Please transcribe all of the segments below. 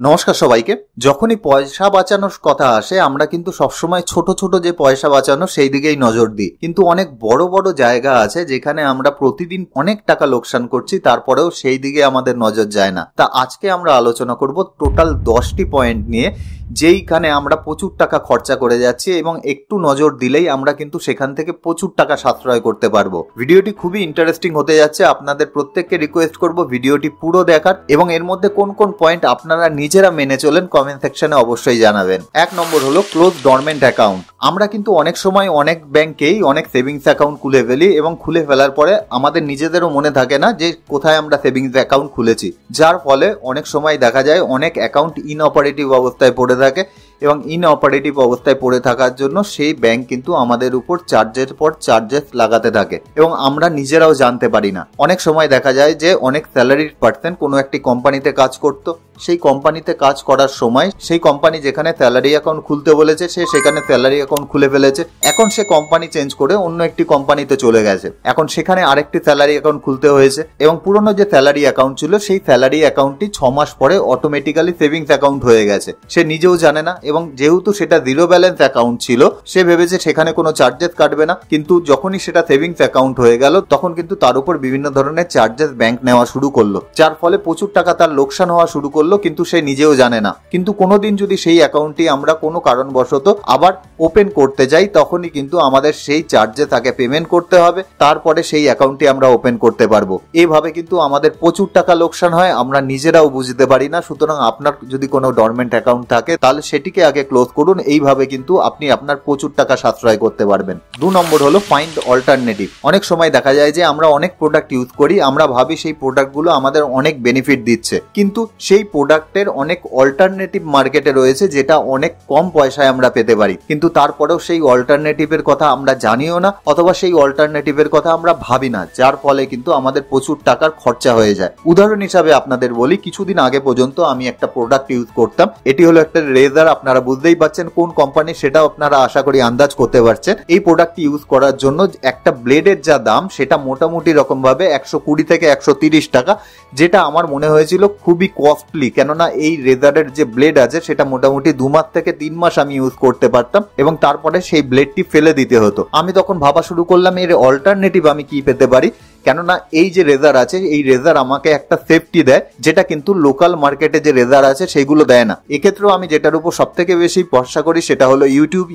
নমস্কার সবাইকে। যখনই পয়সা বাঁচানোর কথা আসে আমরা কিন্তু সবসময় ছোট ছোট যে পয়সা বাঁচানো সেই দিকেই নজর দিই, কিন্তু অনেক বড় বড় জায়গা আছে যেখানে আমরা প্রতিদিন অনেক টাকা লোকসান করছি, তারপরেও সেই দিকে আমাদের নজর যায় না। তা আজকে আমরা আলোচনা করব টোটাল 10টি পয়েন্ট নিয়ে যেইখানে আমরা প্রচুর টাকা খরচা করে যাচ্ছি এবং একটু নজর দিলেই আমরা কিন্তু সেখান থেকে প্রচুর টাকা সাশ্রয় করতে পারবো। ভিডিওটি খুবই ইন্টারেস্টিং হতে যাচ্ছে। আপনাদের প্রত্যেককে রিকোয়েস্ট করব ভিডিওটি পুরো দেখার এবং এর মধ্যে কোন কোন পয়েন্ট আপনারা নিজেরা মেনে চলেন কমেন্ট সেকশনে অবশ্যই জানাবেন। 1 নম্বর হলো ক্লোজ ডরমেন্ট অ্যাকাউন্ট। আমরা কিন্তু অনেক সময় অনেক ব্যাংকেই অনেক সেভিংস অ্যাকাউন্ট খুলে ফেলি এবং খুলে ফেলার পরে আমাদের নিজেদেরও মনে থাকে না যে কোথায় আমরা সেভিংস অ্যাকাউন্ট খুলেছি, যার ফলে অনেক সময় দেখা যায় অনেক অ্যাকাউন্ট ইনঅপারেটিভ অবস্থায় পড়ে থাকে এবং ইনঅপারেটিভ অবস্থায় পড়ে থাকার জন্য সেই ব্যাংক কিন্তু আমাদের উপর চার্জের পর চার্জেস লাগাতে থাকে এবং আমরা নিজেরাও জানতে পারি না। অনেক সময় দেখা যায় যে অনেক স্যালারিড পার্সন কোনো একটি কোম্পানিতে কাজ করত, সেই কোম্পানিতে কাজ করার সময় সেই কোম্পানি যেখানে স্যালারি অ্যাকাউন্ট খুলতে বলেছে সে সেখানে স্যালারি অ্যাকাউন্ট খুলে ফেলেছে। এখন সে কোম্পানি চেঞ্জ করে অন্য একটি কোম্পানিতে চলে গেছে, এখন সেখানে আরেকটি স্যালারি অ্যাকাউন্ট খুলতে হয়েছে এবং পুরনো যে স্যালারি অ্যাকাউন্ট ছিল সেই স্যালারি অ্যাকাউন্টটি 6 মাস পরে অটোমেটিক্যালি সেভিংস অ্যাকাউন্ট হয়ে গেছে। সে নিজেও জানে না এবং যেহেতু সেটা জিরো ব্যালেন্স অ্যাকাউন্ট ছিল সে ভেবেছে সেখানে কোনো চার্জেস কাটবে না, কিন্তু যখনই সেটা সেভিংস অ্যাকাউন্ট হয়ে গেল তখন কিন্তু তার উপর বিভিন্ন ধরনের চার্জেস ব্যাংক নেওয়া শুরু করলো, যার ফলে প্রচুর টাকা তার লোকসান হওয়া শুরু করলো, কিন্তু সে নিজেও জানে না। কিন্তু কোনোদিন যদি সেই অ্যাকাউন্টটি আমরা কোনো কারণবশত আবার ওপেন করতে যাই তখনই কিন্তু আমাদের সেই চার্জে তাকে পেমেন্ট করতে হবে, তারপরে সেই অ্যাকাউন্টটি আমরা ওপেন করতে পারবো। এইভাবে কিন্তু আমাদের প্রচুর টাকা লোকসান হয়, আমরা নিজেরাও বুঝতে পারি না। সুতরাং আপনার যদি কোনো ডরমেন্ট অ্যাকাউন্ট থাকে তাহলে সেটিকে আগে ক্লোজ করুন, এইভাবে কিন্তু আপনি আপনার প্রচুর টাকা সাশ্রয় করতে পারবেন। 2 নম্বর হলো ফাইন্ড অল্টারনেটিভ। অনেক সময় দেখা যায় যে আমরা অনেক প্রোডাক্ট ইউজ করি, আমরা ভাবি সেই প্রোডাক্টগুলো আমাদের অনেক বেনিফিট দিচ্ছে, কিন্তু সেই প্রোডাক্টের অনেক অল্টারনেটিভ মার্কেটে রয়েছে যেটা অনেক কম পয়সায় আমরা পেতে পারি, কিন্তু তারপরেও সেই অল্টারনেটিভের কথা আমরা জানিও না অথবা সেই অল্টারনেটিভের কথা আমরা ভাবি না, যার ফলে কিন্তু আমাদের প্রচুর টাকার খরচা হয়ে যায়। উদাহরণ হিসাবে আপনাদের বলি, কিছুদিন আগে পর্যন্ত আমি একটা প্রোডাক্ট ইউজ করতাম। এটি হলো একটা রেজার। আপনারা বুঝতেই পারছেন কোন কোম্পানি, সেটা আপনারা আশা করি আন্দাজ করতে পারছেন। এই প্রোডাক্টটি ইউজ করার জন্য একটা ব্লেডের যা দাম সেটা মোটামুটি রকম ভাবে 120 থেকে 130 টাকা, যেটা আমার মনে হয়েছিল খুবই কস্টলি, কেননা এই রেজারের যে ব্লেড আছে সেটা মোটামুটি 2 মাস থেকে 3 মাস আমি ইউজ করতে পারতাম এবং তারপরে সেই ব্লেডটি ফেলে দিতে হতো। আমি তখন ভাবা শুরু করলাম এর অল্টারনেটিভ আমি কি পেতে পারি, কেননা এই যে রেজার আছে এই রেজার আমাকে একটা সেফটি দেয় যেটা কিন্তু লোকাল মার্কেটে যে রেজার আছে সেগুলো দেয় না। এক্ষেত্রেও আমি যেটার উপর সব থেকে বেশি ভরসা করি সেটা হলো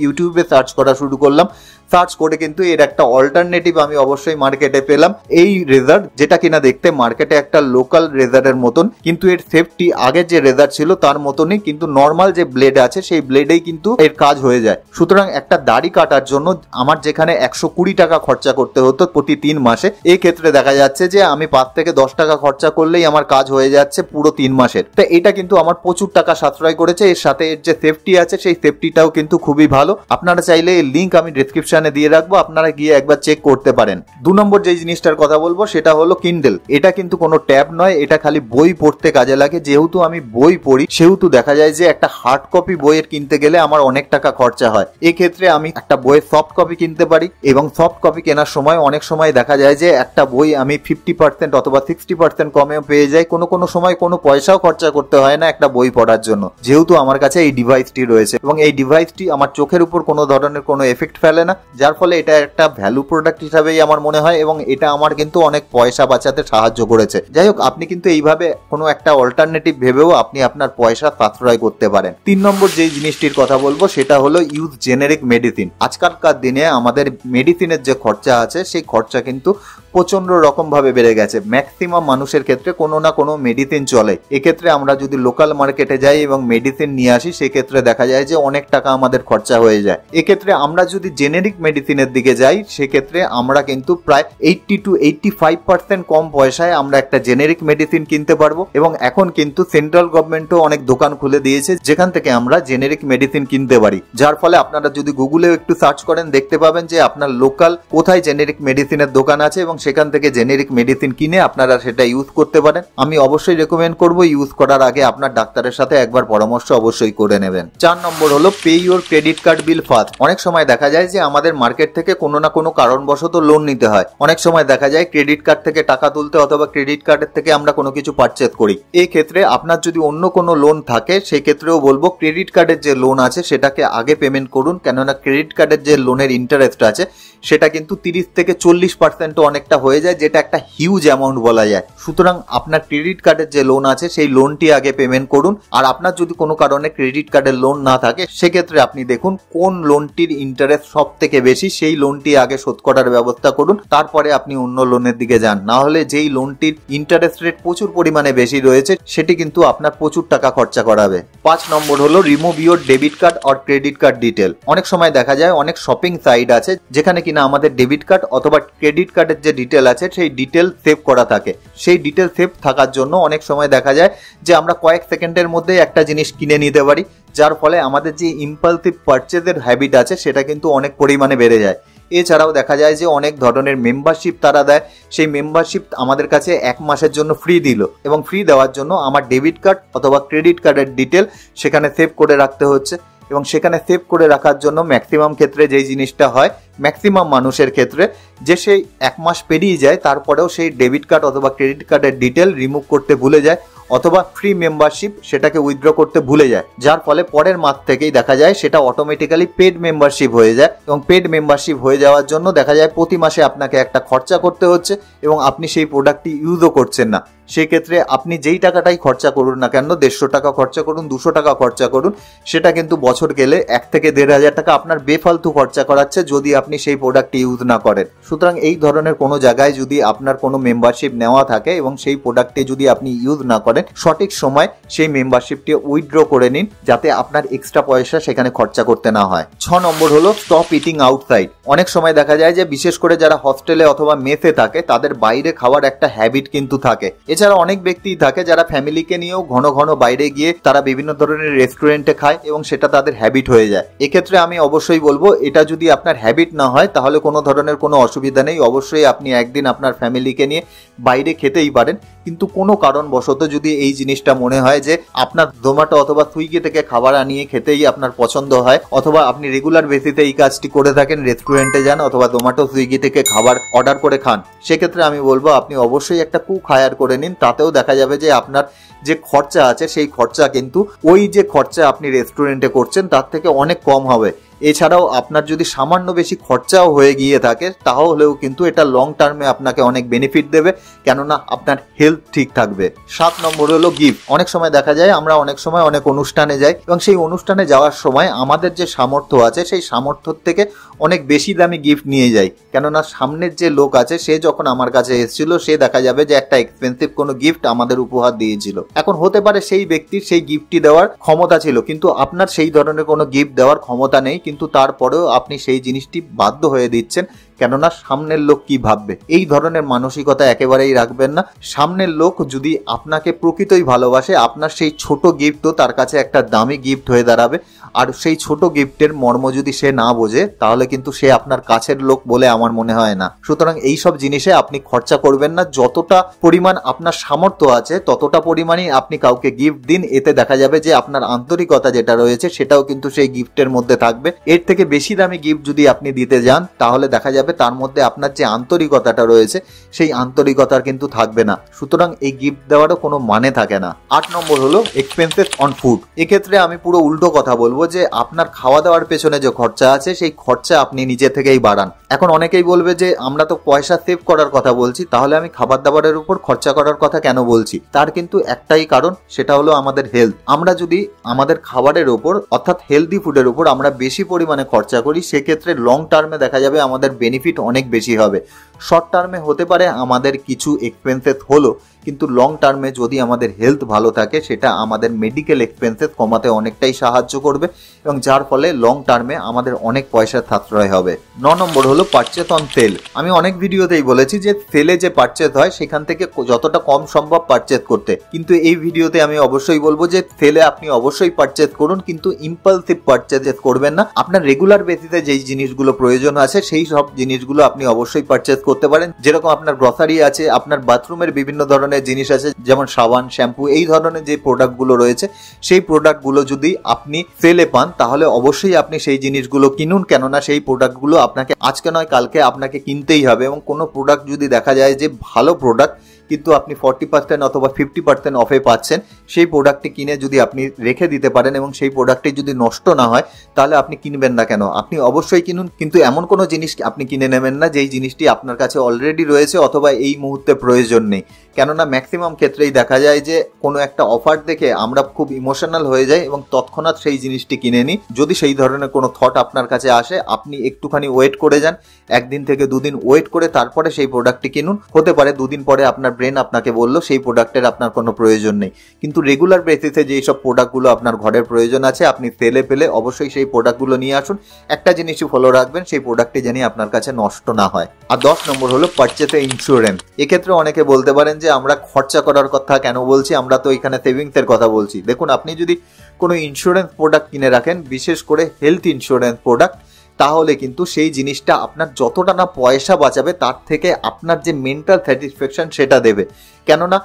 ইউটিউবে সার্চ করা শুরু করলাম। সার্চ করে কিন্তু এর একটা অল্টারনেটিভ আমি অবশ্যই মার্কেটে পেলাম। এই রেজার যেটা কিনা দেখতে মার্কেটে একটা লোকাল রেজারের মতন, কিন্তু এর সেফটি আগের যে রেজার ছিল তার মতনই, কিন্তু নর্মাল যে ব্লেড আছে সেই ব্লেডেই কিন্তু এর কাজ হয়ে যায়। সুতরাং একটা দাড়ি কাটার জন্য আমার যেখানে 120 টাকা খরচা করতে হতো প্রতি 3 মাসে, এই ক্ষেত্রে দেখা যাচ্ছে যে আমি 5 থেকে 10 টাকা খরচা করলেই আমার কাজ হয়ে যাচ্ছে পুরো 3 মাসের। তো এটা কিন্তু আমার প্রচুর টাকা সাশ্রয় করেছে। এর সাথে এর যে সেফটি আছে সেই সেফটিটাও কিন্তু খুবই ভালো। আপনারা চাইলে এর লিঙ্ক আমি ডেসক্রিপশনে দিয়ে রাখবো, আপনারা গিয়ে একবার চেক করতে পারেন। 2 নম্বর যে জিনিসটার কথা বলবো সেটা হলো কিন্ডেল। এটা কিন্তু কোনো ট্যাব নয়, এটা খালি বই পড়তে কাজে লাগে। যেহেতু আমি বই পড়ি সেহেতু দেখা যায় যে একটা হার্ড কপি বইয়ের কিনতে গেলে আমার অনেক টাকা খরচা হয়। এক্ষেত্রে আমি একটা বইয়ের সফট কপি কিনতে পারি এবং সফট কপি কেনার সময় অনেক সময় দেখা যায় যে একটা বই আমি 50% অথবা 60% কমেও পেয়ে যাই। কোনো সময় কোনো পয়সাও খরচা করতে হয় না একটা বই পড়ার জন্য, যেহেতু আমার কাছে এই ডিভাইসটি রয়েছে এবং এই ডিভাইসটি আমার চোখের উপর কোনো ধরনের কোনো এফেক্ট ফেলে না, যার ফলে এটা একটা ভ্যালু প্রোডাক্ট হিসাবেই আমার মনে হয় এবং এটা আমার কিন্তু অনেক পয়সা বাঁচাতে সাহায্য করেছে। যাই হোক, আপনি কিন্তু এইভাবে কোনো একটা অল্টারনেটিভ ভেবেও আপনি আপনার পয়সা সাশ্রয় করতে পারেন। 3 নম্বর যে জিনিসটির কথা বলবো সেটা হলো ইউজ জেনেরিক মেডিসিন। আজকালকার দিনে আমাদের মেডিসিনের যে খরচা আছে সেই খরচা কিন্তু প্রচন্ড রকম ভাবে বেড়ে গেছে। ম্যাক্সিমাম মানুষের ক্ষেত্রে কোনো না কোনো মেডিসিন চলে। এক্ষেত্রে আমরা যদি লোকাল মার্কেটে যাই এবং মেডিসিন নিয়ে আসি সেক্ষেত্রে দেখা যায় যে অনেক টাকা আমাদের খরচা হয়ে যায়। এক্ষেত্রে আমরা যদি জেনেরিক মেডিসিনের দিকে যাই সেক্ষেত্রে আমরা কিন্তু প্রায় 80 to 85% কম পয়সায় আমরা একটা জেনেরিক মেডিসিন কিনতে পারবো এবং এখন কিন্তু সেন্ট্রাল গভর্নমেন্টও অনেক দোকান খুলে দিয়েছে যেখান থেকে আমরা জেনেরিক মেডিসিন কিনতে পারি, যার ফলে আপনারা যদি গুগলেও একটু সার্চ করেন দেখতে পাবেন যে আপনার লোকাল কোথায় জেনেরিক মেডিসিনের দোকান আছে এবং সেখান থেকে জেনেরিক মেডিসিন কিনে আপনারা সেটা ইউজ করতে পারেন। আমি অবশ্যই রেকমেন্ড করব ইউজ করার আগে আপনার ডাক্তারের সাথে একবার পরামর্শ অবশ্যই করে নেবেন। 4 নম্বর হলো pay your credit card bill fast. অনেক সময় দেখা যায় যে আমাদের মার্কেট থেকে কোনো না কোনো কারণবশত লোন নিতে হয়। অনেক সময় দেখা যায় ক্রেডিট কার্ড থেকে টাকা তুলতে অথবা ক্রেডিট কার্ডের থেকে আমরা কোনো কিছু পারচেজ করি। এই ক্ষেত্রে আপনার যদি অন্য কোনো লোন থাকে সেই ক্ষেত্রেও বলবো ক্রেডিট কার্ডের যে লোন আছে সেটাকে আগে পেমেন্ট করুন, কেননা ক্রেডিট কার্ডের যে লোনের ইন্টারেস্ট আছে সেটা কিন্তু 30 থেকে 40% অনেকটা হয়ে যায়, যেটা একটা হিউজ অ্যামাউন্ট বলা যায়। সুতরাং আপনার ক্রেডিট কার্ডের যে লোন আছে সেই লোনটি আগে পেমেন্ট করুন। আর আপনার যদি কোনো কারণে ক্রেডিট কার্ডের লোন না থাকে সেক্ষেত্রে আপনি দেখুন কোন লোনটির ইন্টারেস্ট সব থেকে বেশি, সেই লোনটি আগে শোধ করার ব্যবস্থা করুন, তারপরে আপনি অন্য লোনের দিকে যান। না হলে যেই লোনটির ইন্টারেস্ট রেট প্রচুর পরিমাণে বেশি রয়েছে সেটি কিন্তু আপনার প্রচুর টাকা খরচা করাবে। 5 নম্বর হলো remove your debit card or credit card detail. অনেক সময় দেখা যায় অনেক শপিং সাইট আছে যেখানে কিনা আমাদের ডেবিট কার্ড অথবা ক্রেডিট কার্ডের যে ডিটেল আছে সেই ডিটেল সেভ করা থাকে। সেই ডিটেল সেভ থাকার জন্য অনেক সময় দেখা যায় যে আমরা কয়েক সেকেন্ডের মধ্যে একটা জিনিস কিনে নিতে পারি, যার ফলে আমাদের যে ইম্পালসিভ পারচেজের হ্যাবিট আছে সেটা কিন্তু অনেক পরিমাণে বেড়ে যায়। এছাড়াও দেখা যায় যে অনেক ধরনের মেম্বারশিপ তারা দেয়, সেই মেম্বারশিপ আমাদের কাছে 1 মাসের জন্য ফ্রি দিল, এবং ফ্রি দেওয়ার জন্য আমার ডেবিট কার্ড অথবা ক্রেডিট কার্ডের ডিটেল সেখানে সেভ করে রাখতে হচ্ছে। এবং সেখানে সেভ করে রাখার জন্য ম্যাক্সিমাম ক্ষেত্রে যেই জিনিসটা হয়, ম্যাক্সিমাম মানুষের ক্ষেত্রে যে সেই 1 মাস পেরিয়ে যায় তারপরেও সেই ডেবিট কার্ড অথবা ক্রেডিট কার্ডের ডিটেল রিমুভ করতে ভুলে যায় অথবা ফ্রি মেম্বারশিপ সেটাকে উইথড্র করতে ভুলে যায়, যার ফলে পরের মাস থেকেই দেখা যায় সেটা অটোমেটিক্যালি পেড মেম্বারশিপ হয়ে যায়। এবং পেড মেম্বারশিপ হয়ে যাওয়ার জন্য দেখা যায় প্রতি মাসে আপনাকে একটা খরচা করতে হচ্ছে এবং আপনি সেই প্রোডাক্টটি ইউজও করছেন না। সেক্ষেত্রে আপনি যেই টাকাটাই খরচা করুন না কেন, 150 টাকা খরচা করুন, 200 টাকা খরচা করুন, সেটা কিন্তু বছর গেলে 1 থেকে 1,500 টাকা আপনার বেফালতু খরচা করাচ্ছে যদি আপনি সেই প্রোডাক্টটি ইউজ না করেন। সুতরাং এই ধরনের কোনো জায়গায় যদি আপনার কোনো মেম্বারশিপ নেওয়া থাকে এবং সেই প্রোডাক্টটি যদি আপনি ইউজ না করেন, সঠিক সময় সেই মেম্বারশিপটি উইথড্র করে নিন যাতে আপনার এক্সট্রা পয়সা সেখানে খরচা করতে না হয়। 6 নম্বর হলো স্টপ ইটিং আউটসাইড। অনেক সময় দেখা যায় যে বিশেষ করে যারা হস্টেলে অথবা মেসে থাকে তাদের বাইরে খাওয়ার একটা হ্যাবিট কিন্তু থাকে। এছাড়া অনেক ব্যক্তি থাকে যারা ফ্যামিলিকে নিয়েও ঘন ঘন বাইরে গিয়ে তারা বিভিন্ন ধরনের রেস্টুরেন্টে খায় এবং সেটা তাদের হ্যাবিট হয়ে যায়। এক্ষেত্রে আমি অবশ্যই বলবো এটা যদি আপনার হ্যাবিট না হয় তাহলে কোনো ধরনের কোনো অসুবিধা নেই, অবশ্যই আপনি একদিন আপনার ফ্যামিলিকে নিয়ে বাইরে খেতেই পারেন। কিন্তু কোনো কারণবশত যদি এই জিনিসটা মনে হয় যে আপনার জোম্যাটো অথবা সুইগি থেকে খাবার আনিয়ে খেতেই আপনার পছন্দ হয়, অথবা আপনি রেগুলার বেসিসে এই কাজটি করে থাকেন, রেস্টুরেন্টে যান অথবা জোম্যাটো সুইগি থেকে খাবার অর্ডার করে খান, সেক্ষেত্রে আমি বলবো আপনি অবশ্যই একটা কুক হায়ার করে নিন। তাতেও দেখা যাবে যে আপনার যে খরচা আছে সেই খরচা কিন্তু ওই যে খরচা আপনি রেস্টুরেন্টে করছেন তার থেকে অনেক কম হবে। এছাড়াও আপনার যদি সামান্য বেশি খরচাও হয়ে গিয়ে থাকে তাহলেও কিন্তু এটা লং টার্মে আপনাকে অনেক বেনিফিট দেবে, কেননা আপনার হেলথ ঠিক থাকবে। 7 নম্বর হলো গিফট। অনেক সময় দেখা যায় আমরা অনেক সময় অনেক অনুষ্ঠানে যাই এবং সেই অনুষ্ঠানে যাওয়ার সময় আমাদের যে সামর্থ্য আছে সেই সামর্থ্যর থেকে অনেক বেশি দামি গিফট নিয়ে যাই, কেননা সামনের যে লোক আছে সে যখন আমার কাছে এসেছিল সে দেখা যাবে যে একটা এক্সপেন্সিভ কোনো গিফট আমাদের উপহার দিয়েছিল। এখন হতে পারে সেই ব্যক্তির সেই গিফটটি দেওয়ার ক্ষমতা ছিল কিন্তু আপনার সেই ধরনের কোনো গিফট দেওয়ার ক্ষমতা নেই, কিন্তু তারপরেও আপনি সেই জিনিসটি বাধ্য হয়ে দিচ্ছেন, কেননা সামনের লোক কি ভাববে। এই ধরনের মানসিকতা একেবারেই রাখবেন না। সামনের লোক যদি আপনাকে প্রকৃতই ভালোবাসে আপনার সেই ছোট গিফটও তার কাছে একটা দামি গিফট হয়ে দাঁড়াবে, আর সেই ছোট গিফটের মর্ম যদি সে না বোঝে তাহলে কিন্তু সে আপনার কাছের লোক বলে আমার মনে হয় না। সুতরাং এই সব জিনিসে আপনি খরচা করবেন না, যতটা পরিমাণ আপনার সামর্থ্য আছে ততটা পরিমাণই আপনি কাউকে গিফট দিন। এতে দেখা যাবে যে আপনার আন্তরিকতা যেটা রয়েছে সেটাও কিন্তু সেই গিফটের মধ্যে থাকবে। এর থেকে বেশি দামি গিফট যদি আপনি দিতে যান তাহলে দেখা যাবে তার মধ্যে আপনার যে আন্তরিকতাটা রয়েছে সেই আন্তরিকতার কিন্তু থাকবে না। সুতরাং এই গিফট দেওয়ারও কোনো মানে থাকে না। 8 নম্বর হলো এক্সপেন্সেস অন ফুড। এক্ষেত্রে আমি পুরো উল্টো কথা বলবো যে আপনার খাওয়া দাওয়ার পেছনে যে খরচা আছে সেই খরচা আপনি নিজে থেকেই বাড়ান। এখন অনেকেই বলবে যে আমরা তো পয়সা সেভ করার কথা বলছি, তাহলে আমি খাবার দাবারের উপর খরচা করার কথা কেন বলছি? তার কিন্তু একটাই কারণ, সেটা হলো আমাদের হেলথ। আমরা যদি আমাদের খাবারের উপর অর্থাৎ হেলদি ফুডের উপর আমরা বেশি পরিমাণে খরচা করি সেক্ষেত্রে লং টার্মে দেখা যাবে আমাদের বেনিফিট অনেক বেশি হবে। শর্ট টার্মে হতে পারে আমাদের কিছু এক্সপেন্সেস হলো, কিন্তু লং টার্মে যদি আমাদের হেলথ ভালো থাকে সেটা আমাদের মেডিকেল এক্সপেন্সেস কমাতে অনেকটাই সাহায্য করবে এবং যার ফলে লং টার্মে আমাদের অনেক পয়সার সাশ্রয় হবে। 9 নম্বর হলো পারচেজ অন সেল। আমি অনেক ভিডিওতেই বলেছি যে সেলে যে পারচেজ হয় সেখান থেকে যতটা কম সম্ভব পারচেজ করতে, কিন্তু এই ভিডিওতে আমি অবশ্যই বলবো যে সেলে আপনি অবশ্যই পারচেজ করুন, কিন্তু ইম্পালসিভ পারচেজ করবেন না। আপনার রেগুলার বেসিসে যেই জিনিসগুলো প্রয়োজন আছে সেই সব জিনিসগুলো আপনি অবশ্যই পারচেজ করতে পারেন। যেরকম আপনার গ্রসারি আছে, আপনার বাথরুমের বিভিন্ন ধরনের জিনিস আছে, যেমন সাবান, শ্যাম্পু, এই ধরনের যে প্রোডাক্টগুলো রয়েছে সেই প্রোডাক্টগুলো যদি আপনি সেলে পান তাহলে অবশ্যই আপনি সেই জিনিসগুলো কিনুন, কেননা সেই প্রোডাক্টগুলো আপনাকে আজকে নয় কালকে আপনাকে কিনতেই হবে। এবং কোনো প্রোডাক্ট যদি দেখা যায় যে ভালো প্রোডাক্ট কিন্তু আপনি 40% অথবা 50% অফে পাচ্ছেন, সেই প্রোডাক্টটি কিনে যদি আপনি রেখে দিতে পারেন এবং সেই প্রোডাক্টটি যদি নষ্ট না হয় তাহলে আপনি কিনবেন না কেন? আপনি অবশ্যই কিনুন, কিন্তু এমন কোনো জিনিস আপনি কিনে নেবেন না যেই জিনিসটি আপনার কাছে অলরেডি রয়েছে অথবা এই মুহূর্তে প্রয়োজন নেই। কেননা ম্যাক্সিমাম ক্ষেত্রেই দেখা যায় যে কোনো একটা অফার দেখে আমরা খুব ইমোশনাল হয়ে যাই এবং তৎক্ষণাৎ সেই জিনিসটি কিনে নিই। যদি সেই ধরনের কোনো থট আপনার কাছে আসে, আপনি একটুখানি ওয়েট করে যান, 1 দিন থেকে 2 দিন ওয়েট করে তারপরে সেই প্রোডাক্টটি কিনুন। হতে পারে 2 দিন পরে আপনার ব্রেন আপনাকে বললো সেই প্রোডাক্টের আপনার কোনো প্রয়োজন নেই, কিন্তু রেগুলার বেসিসে যেই সব প্রোডাক্টগুলো আপনার ঘরের প্রয়োজন আছে আপনি সেলে পেলে অবশ্যই সেই প্রোডাক্টগুলো নিয়ে আসুন। একটা জিনিসই ফলো রাখবেন, সেই প্রোডাক্টটি জানি আপনার কাছে নষ্ট না হয়। আর 10 নম্বর হলো পারচেজে ইন্স্যুরেন্স। এক্ষেত্রে অনেকে বলতে পারেন যে আমরা খরচা করার কথা কেন বলছি, আমরা তো এখানে সেভিংসের কথা বলছি। দেখুন, আপনি যদি কোনো ইন্স্যুরেন্স প্রোডাক্ট কিনে রাখেন, বিশেষ করে হেলথ ইন্স্যুরেন্স প্রোডাক্ট, তাহলে কিন্তু সেই জিনিসটা আপনার যতটা না পয়সা বাঁচাবে তার থেকে আপনার যে মেন্টাল স্যাটিসফ্যাকশন সেটা দেবে। কেননা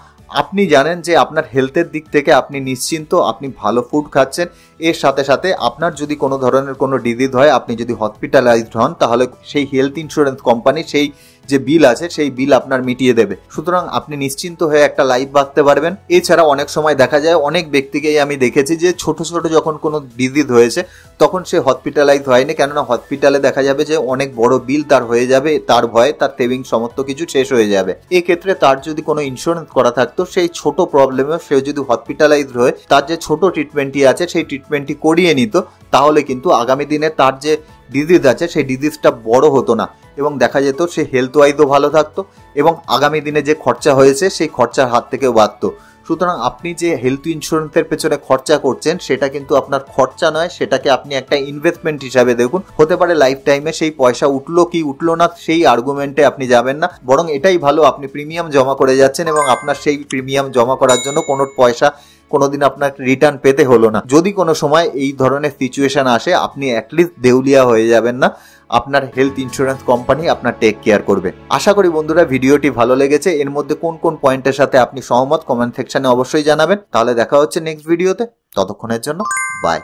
আপনি জানেন যে আপনার হেলথের দিক থেকে আপনি নিশ্চিন্ত, আপনি ভালো ফুড খাচ্ছেন, এর সাথে সাথে আপনার যদি কোনো ধরনের কোনো ডিজিজ হয়, আপনি যদি হসপিটালাইজড হন, তাহলে সেই হেলথ ইন্স্যুরেন্স কোম্পানি সেই যে বিল আছে সেই বিল আপনার মিটিয়ে দেবে। সুতরাং আপনি নিশ্চিন্ত হয়ে একটা লাইফ বাঁচতে পারবেন। এছাড়া অনেক সময় দেখা যায়, অনেক ব্যক্তিকেই আমি দেখেছি যে ছোট ছোট যখন কোনো ডিজিজ হয়েছে তখন সে হসপিটালাইজ হয়নি, কেননা হসপিটালে দেখা যাবে যে অনেক বড় বিল তার হয়ে যাবে, তার ভয়ে তার সেভিং সমস্ত কিছু শেষ হয়ে যাবে। এক্ষেত্রে তার যদি কোনো ইন্স্যুরেন্স করা থাকতো, সেই ছোট প্রবলেমে সে যদি হসপিটালাইজ হয়ে তার যে ছোট ট্রিটমেন্টটি আছে সেই ট্রিটমেন্টটি করিয়ে নিত, তাহলে কিন্তু আগামী দিনে তার যে ডিজিজ আছে সেই ডিজিজটা বড় হতো না এবং দেখা যেত সে হেলথ ওয়াইজও ভালো থাকতো এবং আগামী দিনে যে খরচা হয়েছে সেই খরচার হাত থেকেও বাঁচতো। সুতরাং আপনি যে হেলথ ইন্স্যুরেন্সের পেছনে খরচা করছেন সেটা কিন্তু আপনার খরচা নয়, সেটাকে আপনি একটা ইনভেস্টমেন্ট হিসাবে দেখুন। হতে পারে লাইফ টাইমে সেই পয়সা উঠলো কি উঠলো না সেই আর্গুমেন্টে আপনি যাবেন না, বরং এটাই ভালো আপনি প্রিমিয়াম জমা করে যাচ্ছেন এবং আপনার সেই প্রিমিয়াম জমা করার জন্য কোনো পয়সা কোনোদিন আপনার রিটার্ন পেতে হলো না। যদি কোনো সময় এই ধরনের সিচুয়েশন আসে, আপনি অ্যাটলিস্ট দেউলিয়া হয়ে যাবেন না, আপনার হেলথ ইন্স্যুরেন্স কোম্পানি আপনার টেক কেয়ার করবে। আশা করি বন্ধুরা ভিডিওটি ভালো লেগেছে। এর মধ্যে কোন কোন পয়েন্টের সাথে আপনি সহমত কমেন্ট সেকশনে অবশ্যই জানাবেন। তাহলে দেখা হচ্ছে নেক্সট ভিডিওতে, ততক্ষণের জন্য বাই।